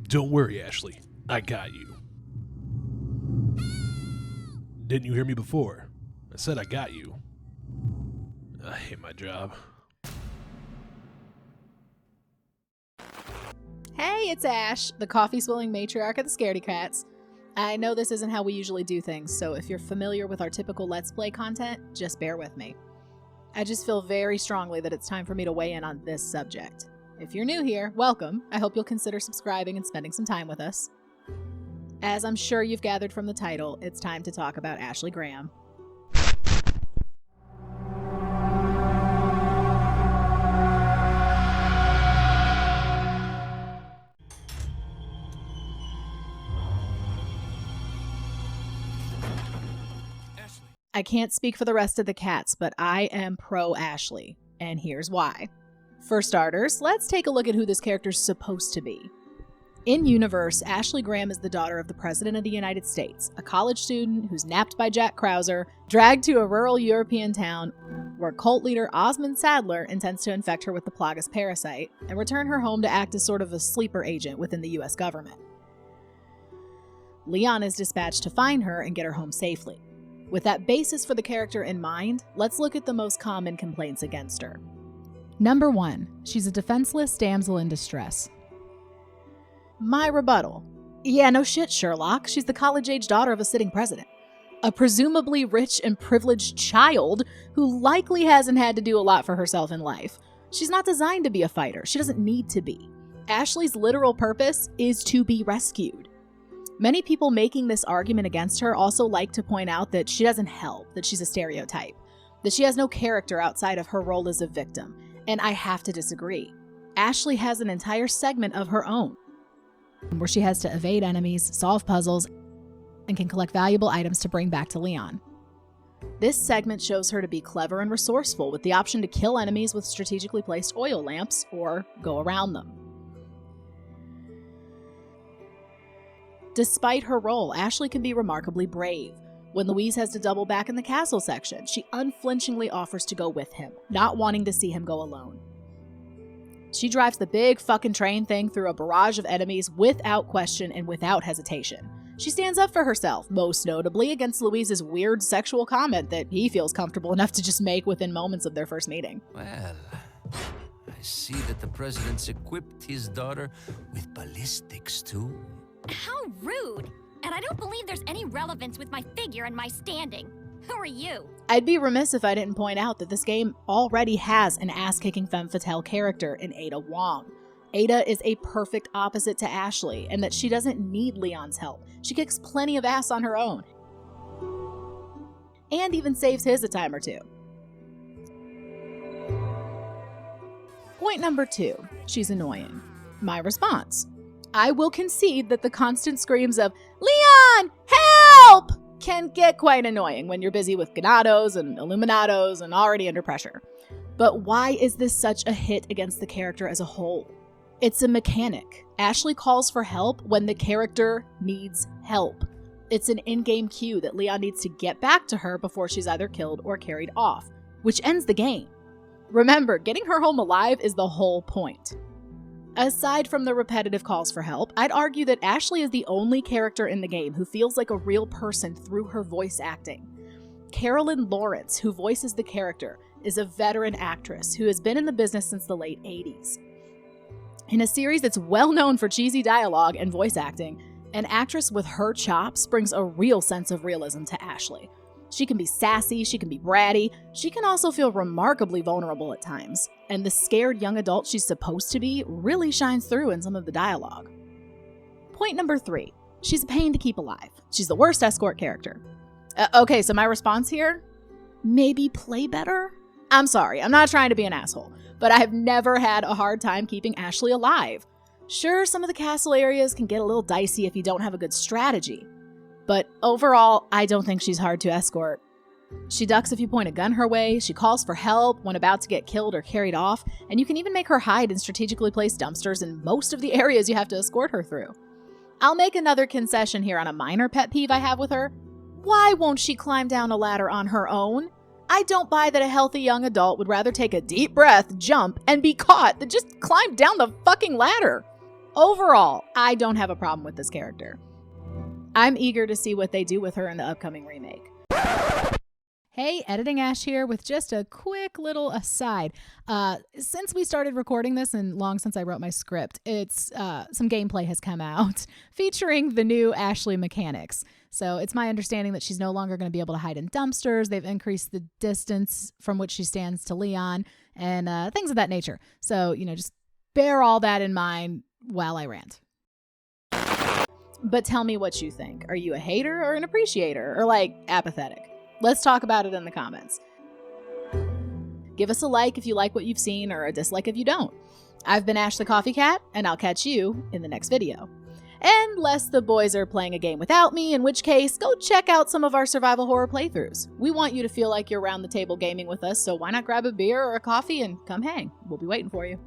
Don't worry, Ashley. I got you. Didn't you hear me before? I said I got you. I hate my job. Hey, it's Ash, the coffee-swilling matriarch of the Scaredy Cats. I know this isn't how we usually do things, so if you're familiar with our typical Let's Play content, just bear with me. I just feel very strongly that it's time for me to weigh in on this subject. If you're new here, welcome. I hope you'll consider subscribing and spending some time with us. As I'm sure you've gathered from the title, it's time to talk about Ashley Graham. I can't speak for the rest of the cats, but I am pro Ashley, and here's why. For starters, let's take a look at who this character's supposed to be. In universe, Ashley Graham is the daughter of the President of the United States, a college student who's napped by Jack Krauser, dragged to a rural European town where cult leader Osmond Sadler intends to infect her with the Plagas parasite and return her home to act as sort of a sleeper agent within the US government. Leon is dispatched to find her and get her home safely. With that basis for the character in mind, let's look at the most common complaints against her. Number 1, she's a defenseless damsel in distress. My rebuttal. Yeah, no shit, Sherlock. She's the college-age daughter of a sitting president. A presumably rich and privileged child who likely hasn't had to do a lot for herself in life. She's not designed to be a fighter. She doesn't need to be. Ashley's literal purpose is to be rescued. Many people making this argument against her also like to point out that she doesn't help, that she's a stereotype, that she has no character outside of her role as a victim. And I have to disagree. Ashley has an entire segment of her own, where she has to evade enemies, solve puzzles, and can collect valuable items to bring back to Leon. This segment shows her to be clever and resourceful, with the option to kill enemies with strategically placed oil lamps or go around them. Despite her role, Ashley can be remarkably brave. When Louise has to double back in the castle section, she unflinchingly offers to go with him, not wanting to see him go alone. She drives the big fucking train thing through a barrage of enemies without question and without hesitation. She stands up for herself, most notably against Louise's weird sexual comment that he feels comfortable enough to just make within moments of their first meeting. Well, I see that the president's equipped his daughter with ballistics too. How rude! And I don't believe there's any relevance with my figure and my standing. Who are you? I'd be remiss if I didn't point out that this game already has an ass-kicking femme fatale character in Ada Wong. Ada is a perfect opposite to Ashley, and that she doesn't need Leon's help. She kicks plenty of ass on her own. And even saves his a time or two. Point number 2, she's annoying. My response. I will concede that the constant screams of, "Leon, help!" can get quite annoying when you're busy with Ganados and Illuminados and already under pressure. But why is this such a hit against the character as a whole? It's a mechanic. Ashley calls for help when the character needs help. It's an in-game cue that Leon needs to get back to her before she's either killed or carried off, which ends the game. Remember, getting her home alive is the whole point. Aside from the repetitive calls for help, I'd argue that Ashley is the only character in the game who feels like a real person through her voice acting. Carolyn Lawrence, who voices the character, is a veteran actress who has been in the business since the late 80s. In a series that's well known for cheesy dialogue and voice acting, an actress with her chops brings a real sense of realism to Ashley. She can be sassy, she can be bratty, she can also feel remarkably vulnerable at times, and the scared young adult she's supposed to be really shines through in some of the dialogue. Point number 3, she's a pain to keep alive. She's the worst escort character. Okay, so my response here? Maybe play better? I'm sorry, I'm not trying to be an asshole, but I've never had a hard time keeping Ashley alive. Sure, some of the castle areas can get a little dicey if you don't have a good strategy. But overall, I don't think she's hard to escort. She ducks if you point a gun her way, she calls for help when about to get killed or carried off, and you can even make her hide in strategically placed dumpsters in most of the areas you have to escort her through. I'll make another concession here on a minor pet peeve I have with her. Why won't she climb down a ladder on her own? I don't buy that a healthy young adult would rather take a deep breath, jump, and be caught than just climb down the fucking ladder. Overall, I don't have a problem with this character. I'm eager to see what they do with her in the upcoming remake. Hey, Editing Ash here with just a quick little aside. Since we started recording this and long since I wrote my script, some gameplay has come out featuring the new Ashley mechanics. So it's my understanding that she's no longer going to be able to hide in dumpsters. They've increased the distance from which she stands to Leon and things of that nature. So, just bear all that in mind while I rant. But tell me what you think. Are you a hater or an appreciator or apathetic? Let's talk about it in the comments. Give us a like if you like what you've seen or a dislike if you don't. I've been Ash the Koffee Kat, and I'll catch you in the next video. Unless the boys are playing a game without me, in which case, go check out some of our survival horror playthroughs. We want you to feel like you're around the table gaming with us, so why not grab a beer or a coffee and come hang? We'll be waiting for you.